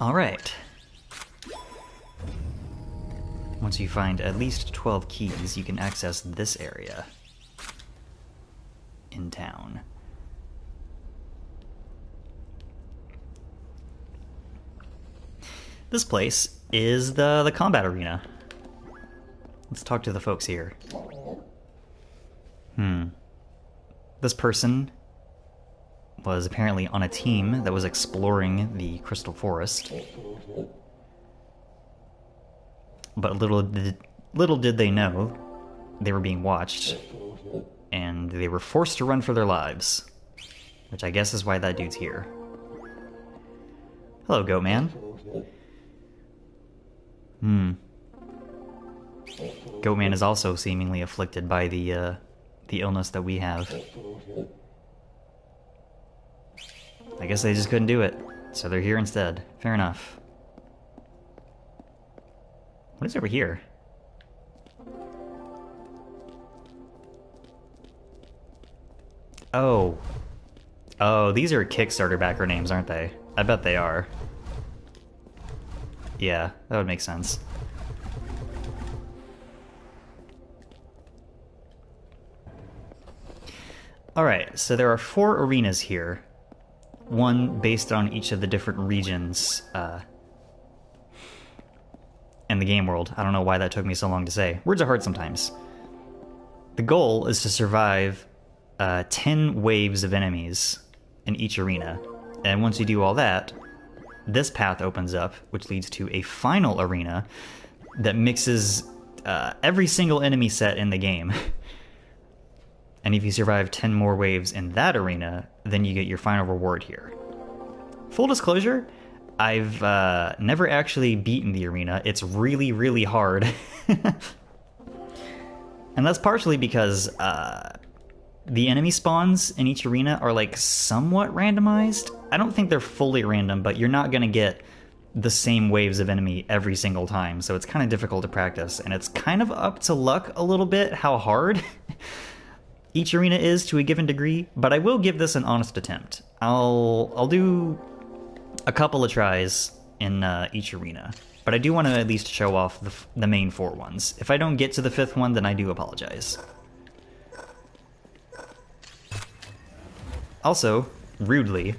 Alright. Once you find at least 12 keys, you can access this area in town. This place is the combat arena. Let's talk to the folks here. This person was apparently on a team that was exploring the Crystal Forest. But little did they know they were being watched, and they were forced to run for their lives. Which I guess is why that dude's here. Hello, Goat Man. Goat Man is also seemingly afflicted by the illness that we have. I guess they just couldn't do it, so they're here instead. Fair enough. What is over here? Oh. Oh, these are Kickstarter backer names, aren't they? I bet they are. Yeah, that would make sense. Alright, so there are 4 arenas here. One based on each of the different regions in the game world. I don't know why that took me so long to say. Words are hard sometimes. The goal is to survive 10 waves of enemies in each arena. And once you do all that, this path opens up, which leads to a final arena that mixes every single enemy set in the game. And if you survive 10 more waves in that arena, then you get your final reward here. Full disclosure, I've never actually beaten the arena. It's really, really hard. And that's partially because the enemy spawns in each arena are like somewhat randomized. I don't think they're fully random, but you're not going to get the same waves of enemy every single time. So it's kind of difficult to practice. And it's kind of up to luck a little bit how hard each arena is to a given degree, but I will give this an honest attempt. I'll do a couple of tries in each arena, but I do want to at least show off the main 4 ones. If I don't get to the 5th one, then I do apologize. Also, rudely,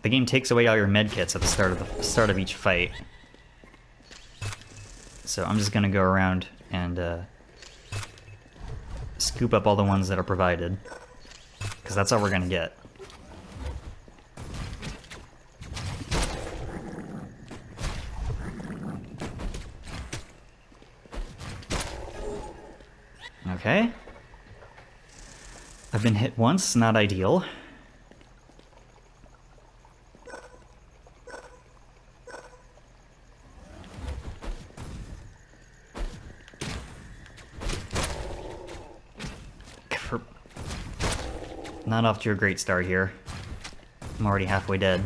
the game takes away all your medkits at the start of each fight. So I'm just gonna go around and scoop up all the ones that are provided, because that's all we're gonna get. Okay. I've been hit once, not ideal. Not off to a great start here. I'm already halfway dead.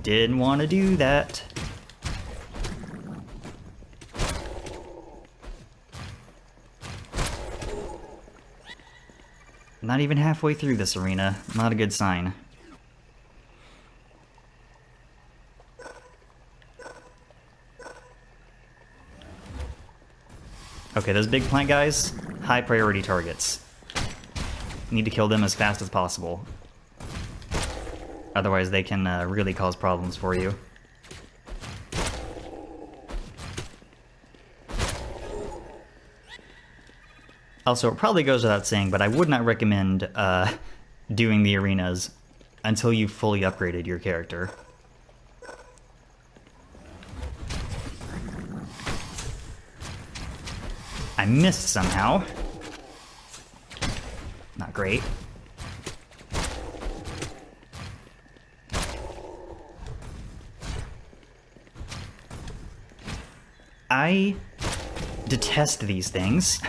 Didn't want to do that. Not even halfway through this arena. Not a good sign. Okay, those big plant guys, high priority targets. Need to kill them as fast as possible. Otherwise they can really cause problems for you. Also, it probably goes without saying, but I would not recommend doing the arenas until you've fully upgraded your character. I missed somehow. Not great. I detest these things.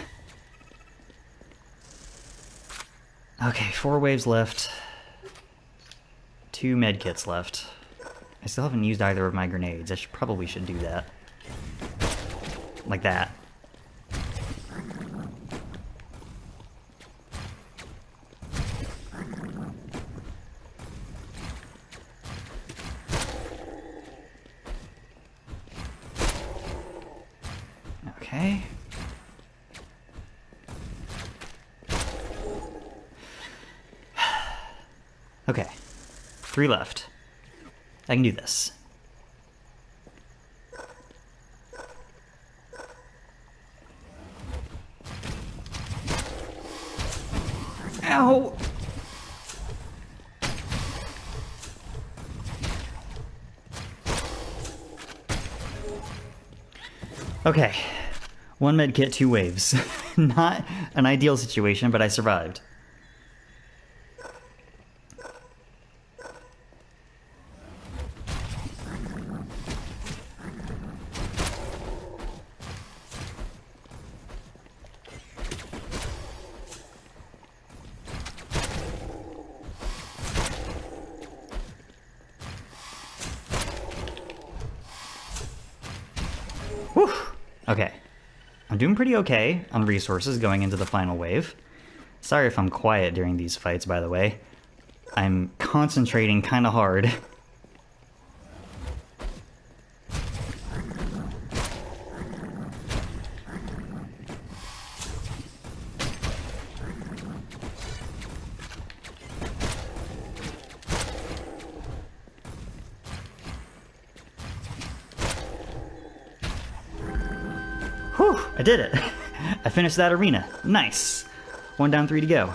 Okay, 4 waves left. 2 medkits left. I still haven't used either of my grenades. I probably should do that. Like that. Okay. Okay. 3 left. I can do this. Ow! Okay. 1 med kit, 2 waves. Not an ideal situation, but I survived. Whew. Okay. I'm doing pretty okay on resources going into the final wave. Sorry if I'm quiet during these fights, by the way. I'm concentrating kind of hard. Whew, I did it. I finished that arena. Nice. 1 down, 3 to go.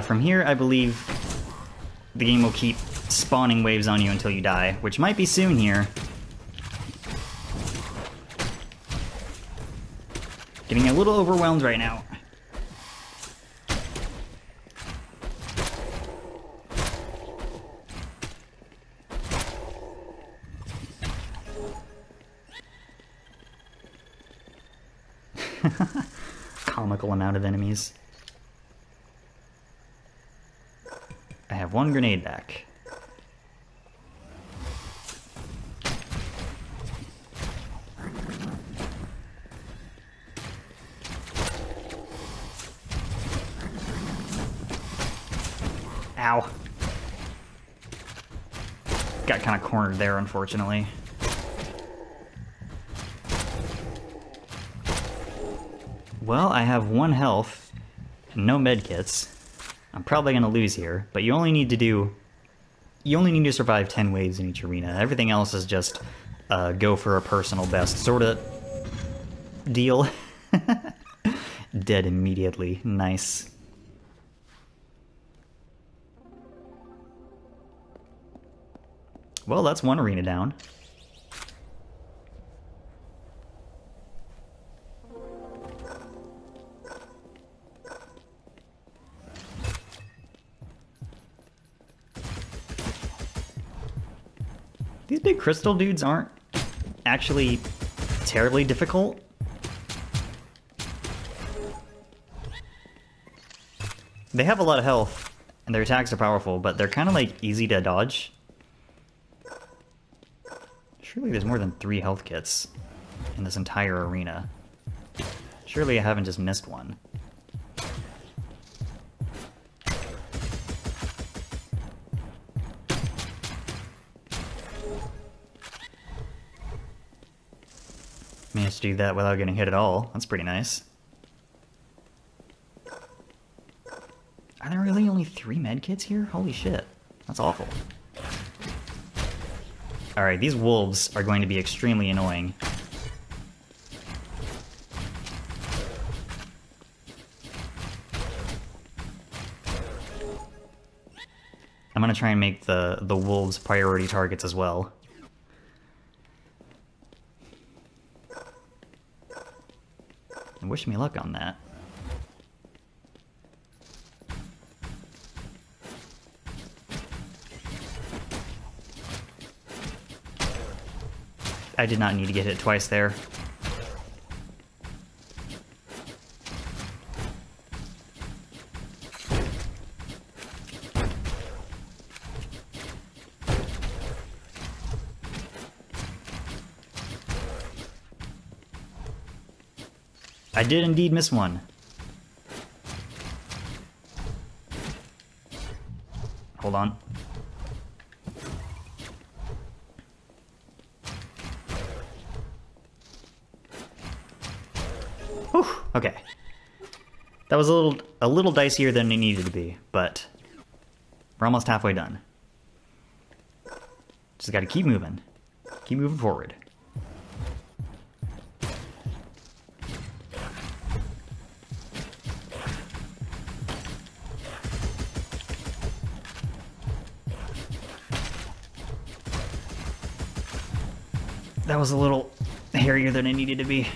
From here, I believe the game will keep spawning waves on you until you die, which might be soon here. Getting a little overwhelmed right now. Comical amount of enemies. I have 1 grenade back. Ow. Got kind of cornered there, unfortunately. Well, I have 1 health, no medkits. I'm probably gonna lose here, but you only need to survive 10 waves in each arena. Everything else is just go for a personal best sort of deal. Dead immediately. Nice. Well, that's 1 arena down. These big crystal dudes aren't actually terribly difficult. They have a lot of health, and their attacks are powerful, but they're kind of like easy to dodge. Surely there's more than 3 health kits in this entire arena. Surely I haven't just missed one. Managed to do that without getting hit at all. That's pretty nice. Are there really only 3 medkits here? Holy shit. That's awful. Alright, these wolves are going to be extremely annoying. I'm gonna try and make the wolves priority targets as well. And wish me luck on that. I did not need to get hit twice there. I did indeed miss one. Hold on. Whew, okay. That was a little dicier than it needed to be, but we're almost halfway done. Just gotta keep moving. Keep moving forward. That was a little hairier than it needed to be.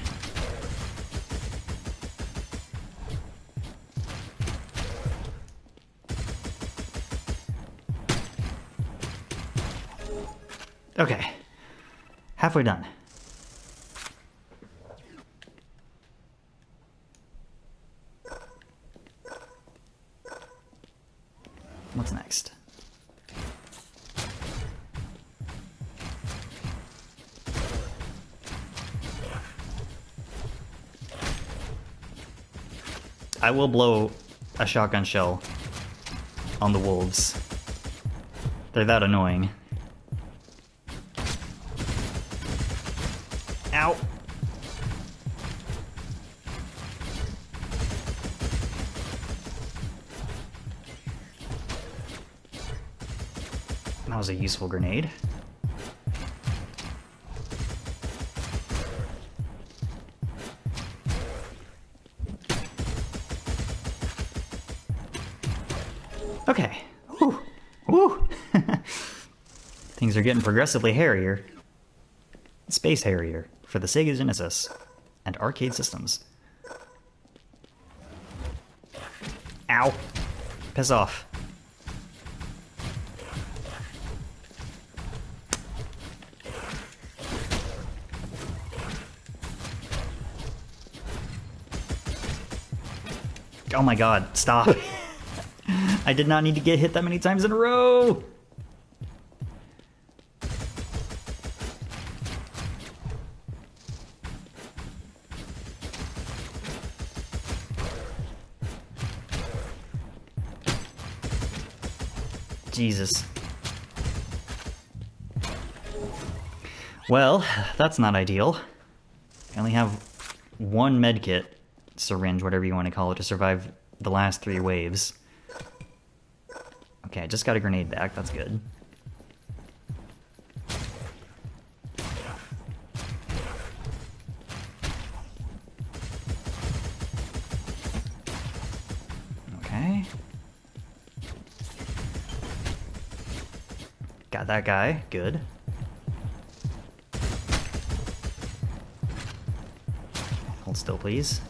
Okay. Halfway done. What's next? I will blow a shotgun shell on the wolves. They're that annoying. Ow! That was a useful grenade. Okay. Whew. Woo! Things are getting progressively hairier. Space hairier for the Sega Genesis and arcade systems. Ow! Piss off. Oh my god, stop. I did not need to get hit that many times in a row! Jesus. Well, that's not ideal. I only have one medkit, syringe, whatever you want to call it, to survive the last 3 waves. Okay, I just got a grenade back, that's good. Okay. Got that guy, good. Hold still, please.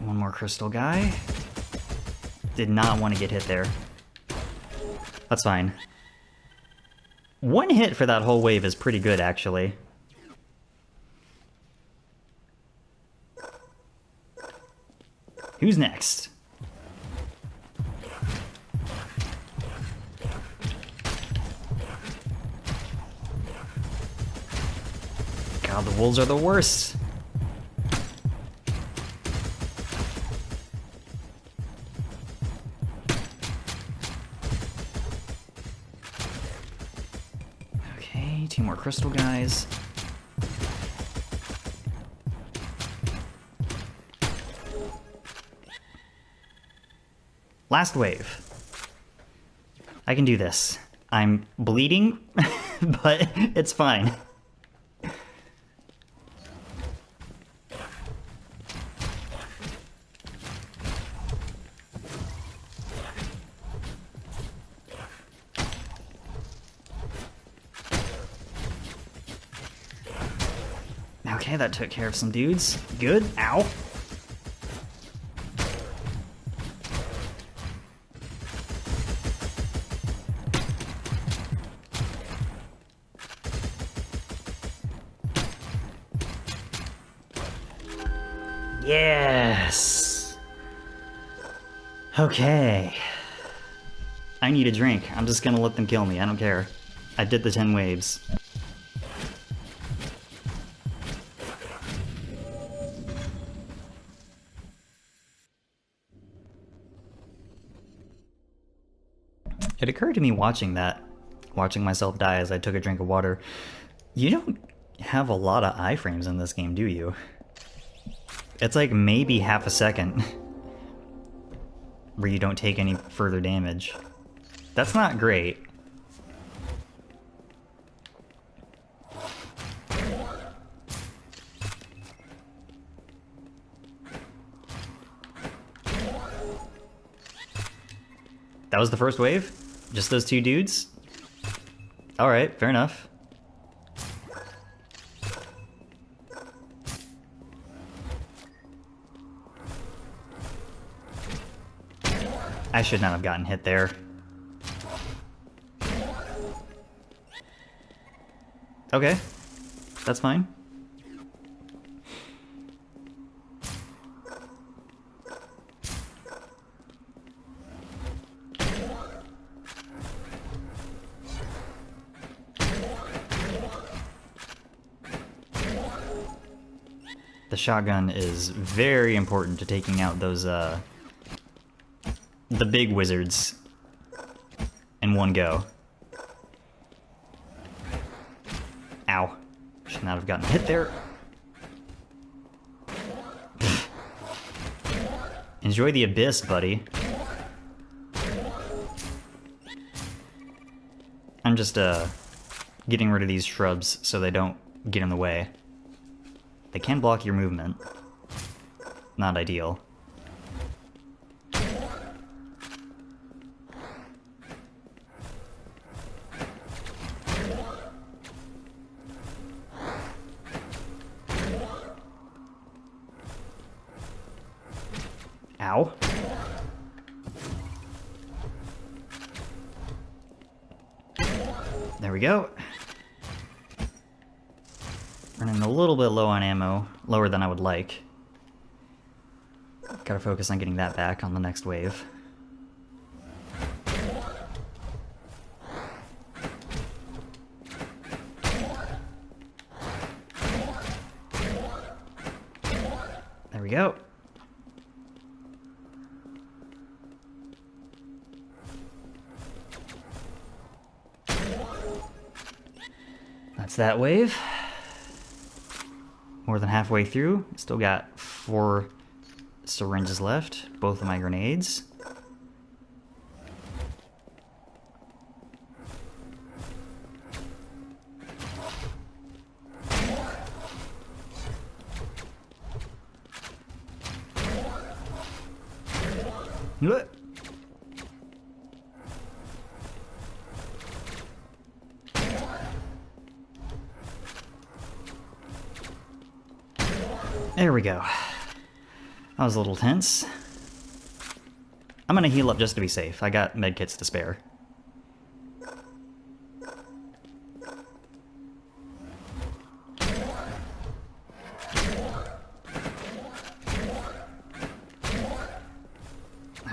One more crystal guy. Did not want to get hit there. That's fine. One hit for that whole wave is pretty good, actually. Who's next? God, the wolves are the worst. Okay, 2 more crystal guys. Last wave. I can do this. I'm bleeding, but it's fine. Okay, that took care of some dudes. Good. Ow. Yes. Okay. I need a drink. I'm just gonna let them kill me. I don't care. I did the 10 waves. It occurred to me watching myself die as I took a drink of water. You don't have a lot of iframes in this game, do you? It's like maybe half a second where you don't take any further damage. That's not great. That was the first wave? Just those two dudes? Alright, fair enough. I should not have gotten hit there. Okay, that's fine. The shotgun is very important to taking out those, the big wizards in one go. Ow. Should not have gotten hit there. Enjoy the abyss, buddy. I'm just, getting rid of these shrubs so they don't get in the way. They can block your movement. Not ideal. Ow. There we go. Running a little bit low on ammo, lower than I would like. Gotta focus on getting that back on the next wave. There we go. That's that wave. More than halfway through. Still got 4 syringes left. Both of my grenades. Look. There we go. That was a little tense. I'm gonna heal up just to be safe. I got medkits to spare.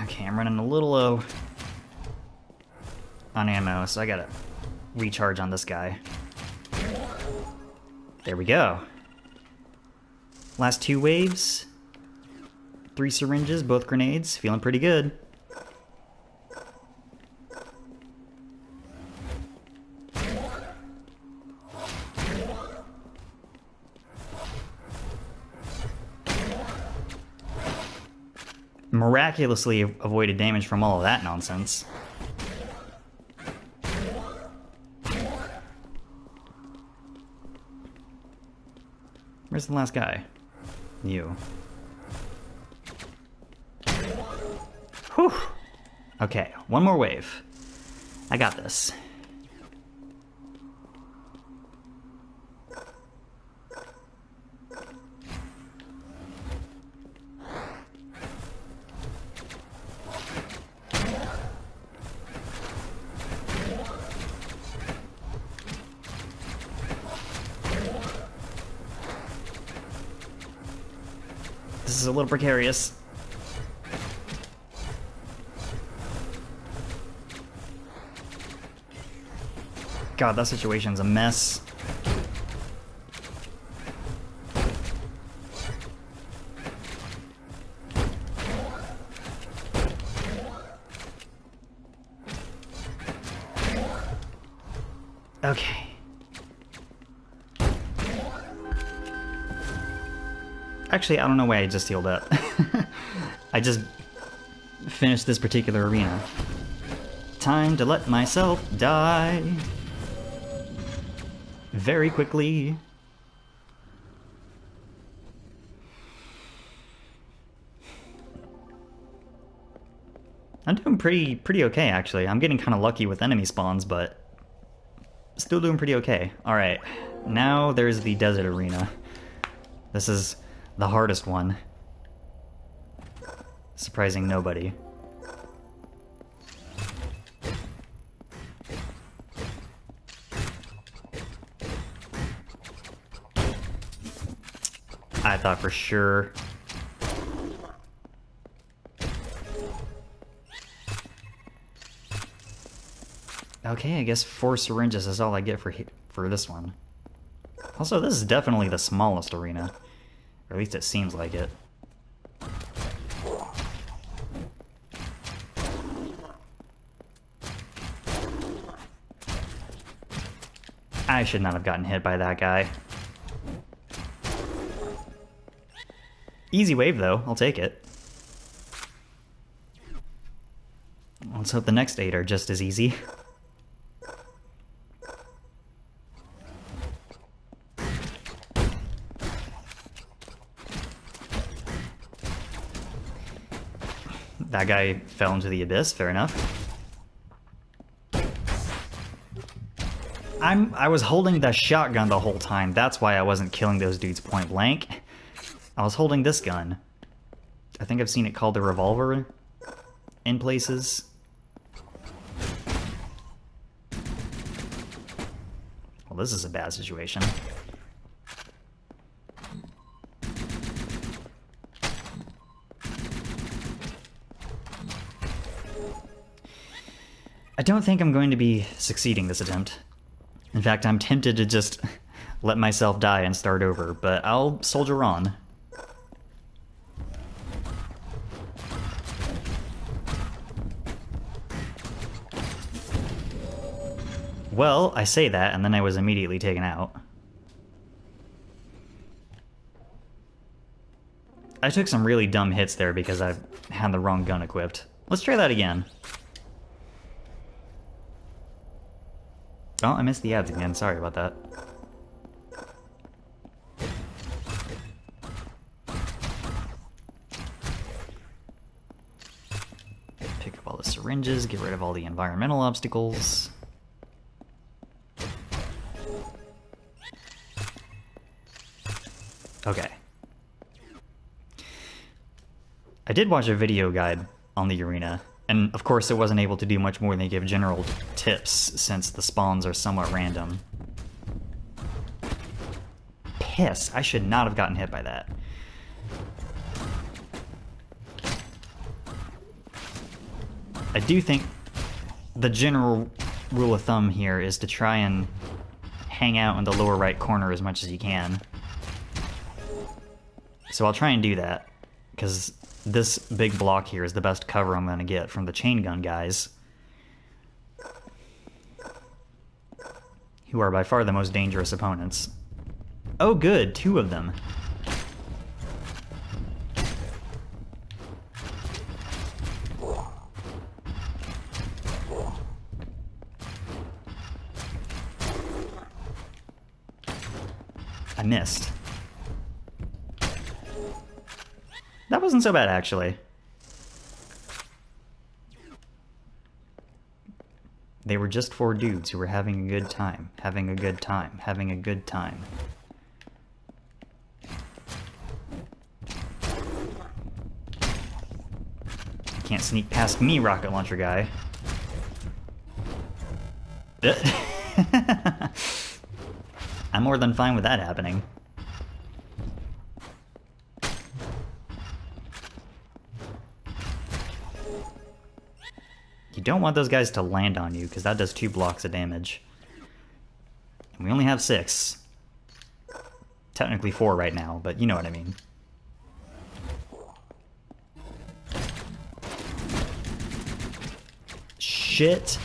Okay, I'm running a little low on ammo, so I gotta recharge on this guy. There we go. Last 2 waves. 3 syringes, both grenades. Feeling pretty good. Miraculously avoided damage from all of that nonsense. Where's the last guy? You. Whew. Okay, one more wave. I got this. This is a little precarious. God, that situation's a mess. Okay. Actually, I don't know why I just healed up. I just finished this particular arena. Time to let myself die. Very quickly. I'm doing pretty okay, actually. I'm getting kind of lucky with enemy spawns, but still doing pretty okay. Alright, now there's the desert arena. This is the hardest one. Surprising nobody. I thought for sure. Okay, I guess 4 syringes is all I get for this one. Also, this is definitely the smallest arena. Or at least it seems like it. I should not have gotten hit by that guy. Easy wave, though. I'll take it. Let's hope the next 8 are just as easy. That guy fell into the abyss, fair enough. I was holding the shotgun the whole time. That's why I wasn't killing those dudes point blank. I was holding this gun. I think I've seen it called the revolver in places. Well, this is a bad situation. I don't think I'm going to be succeeding this attempt. In fact, I'm tempted to just let myself die and start over, but I'll soldier on. Well, I say that, and then I was immediately taken out. I took some really dumb hits there because I had the wrong gun equipped. Let's try that again. Oh, I missed the ads again. Sorry about that. Pick up all the syringes, get rid of all the environmental obstacles. Okay. I did watch a video guide on the arena, and of course it wasn't able to do much more than give general tips since the spawns are somewhat random. Piss, I should not have gotten hit by that. I do think the general rule of thumb here is to try and hang out in the lower right corner as much as you can. So I'll try and do that, because this big block here is the best cover I'm going to get from the chain gun guys, who are by far the most dangerous opponents. Oh good, 2 of them. I missed. That wasn't so bad, actually. They were just 4 dudes who were having a good time, having a good time, having a good time. You can't sneak past me, rocket launcher guy. I'm more than fine with that happening. You don't want those guys to land on you, because that does 2 blocks of damage. We only have 6. Technically 4 right now, but you know what I mean. Shit.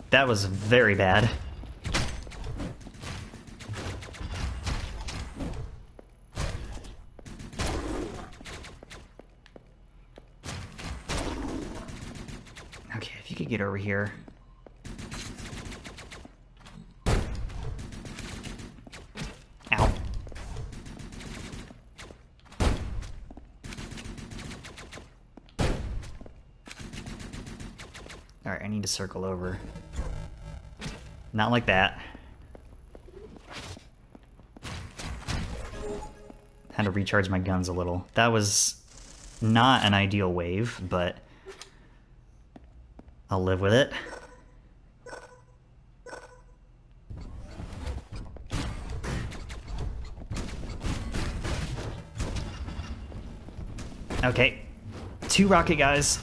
That was very bad. Okay, if you could get over here. Ow. Alright, I need to circle over. Not like that. Had to recharge my guns a little. That was not an ideal wave, but I'll live with it. Okay. 2 rocket guys.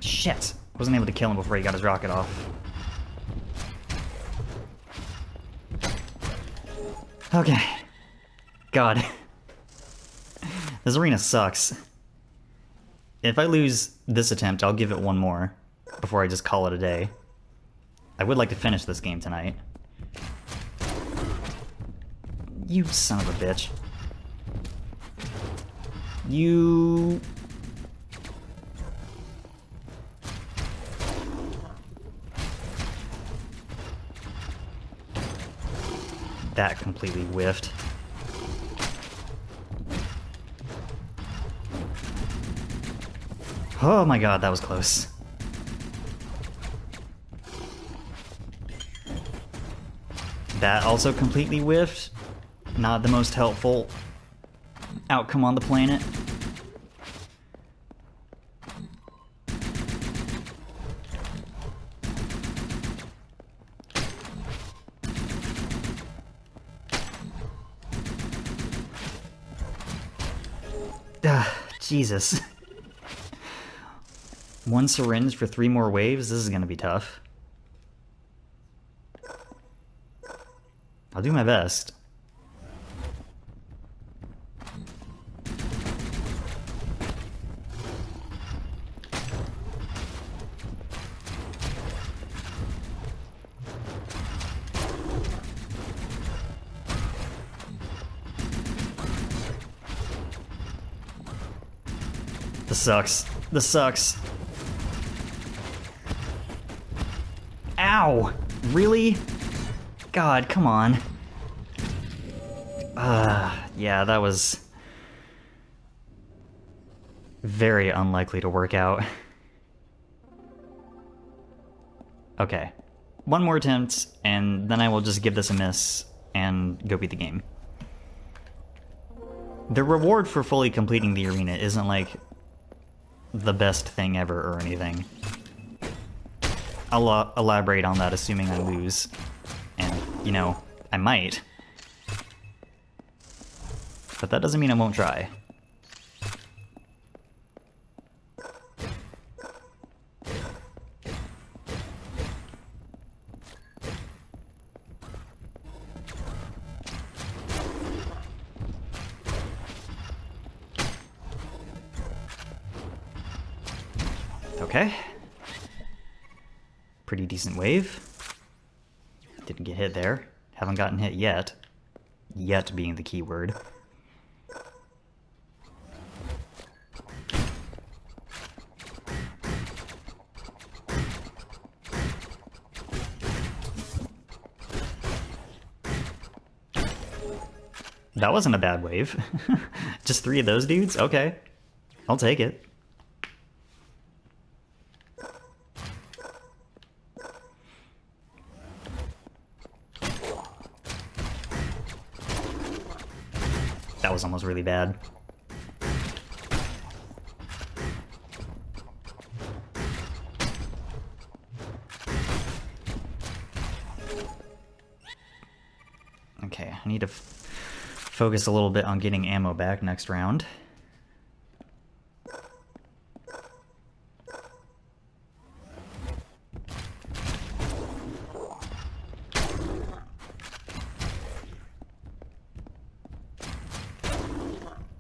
Shit! Wasn't able to kill him before he got his rocket off. Okay. God. This arena sucks. If I lose this attempt, I'll give it one more before I just call it a day. I would like to finish this game tonight. You son of a bitch. You... That completely whiffed. Oh my god, that was close. That also completely whiffed. Not the most helpful outcome on the planet. Jesus. 1 syringe for 3 more waves? This is gonna be tough. I'll do my best. This sucks. This sucks. Ow! Really? God, come on. Yeah, that was very unlikely to work out. Okay. 1 more attempt, and then I will just give this a miss and go beat the game. The reward for fully completing the arena isn't like the best thing ever or anything. I'll elaborate on that assuming I lose. And, you know, I might. But that doesn't mean I won't try. Okay. Pretty decent wave. Didn't get hit there. Haven't gotten hit yet. Yet being the key word. That wasn't a bad wave. Just 3 of those dudes? Okay. I'll take it. That was almost really bad. Okay, I need to focus a little bit on getting ammo back next round.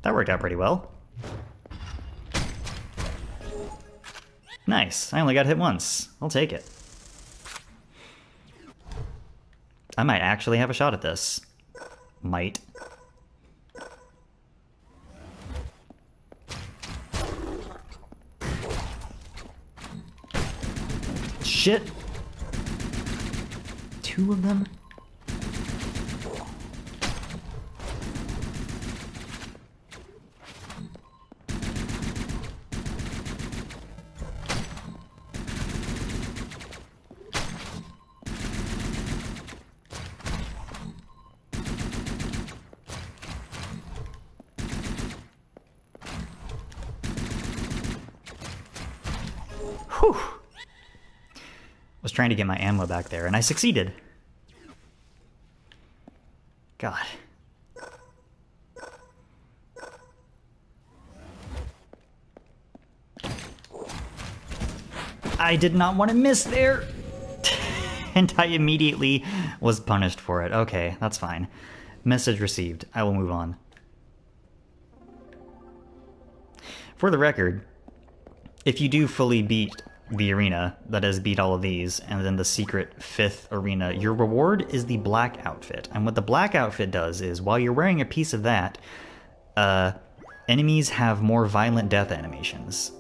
That worked out pretty well. Nice, I only got hit once. I'll take it. I might actually have a shot at this. Might. Shit! 2 of them? Whew! Was trying to get my ammo back there, and I succeeded. God. I did not want to miss there! And I immediately was punished for it. Okay, that's fine. Message received. I will move on. For the record, if you do fully beat the arena, that is, beat all of these, and then the secret 5th arena, your reward is the black outfit. And what the black outfit does is, while you're wearing a piece of that, enemies have more violent death animations.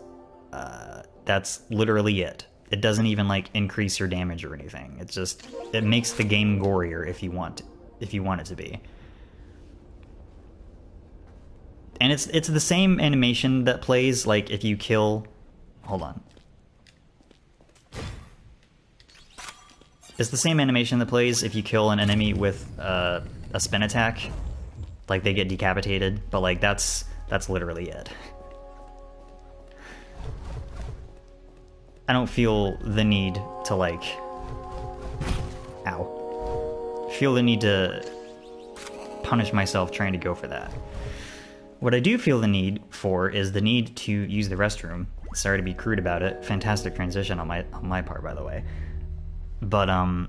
That's literally it. It doesn't even, like, increase your damage or anything. It's just, it makes the game gorier if you want it to be. And it's the same animation that plays, like, if you kill... Hold on. It's the same animation that plays if you kill an enemy with a spin attack. Like, they get decapitated, but, like, that's literally it. I don't feel the need to, like... Ow. Feel the need to punish myself trying to go for that. What I do feel the need for is the need to use the restroom. Sorry to be crude about it. Fantastic transition on my part, by the way. But I'm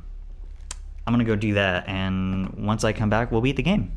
gonna go do that, and once I come back, we'll beat the game.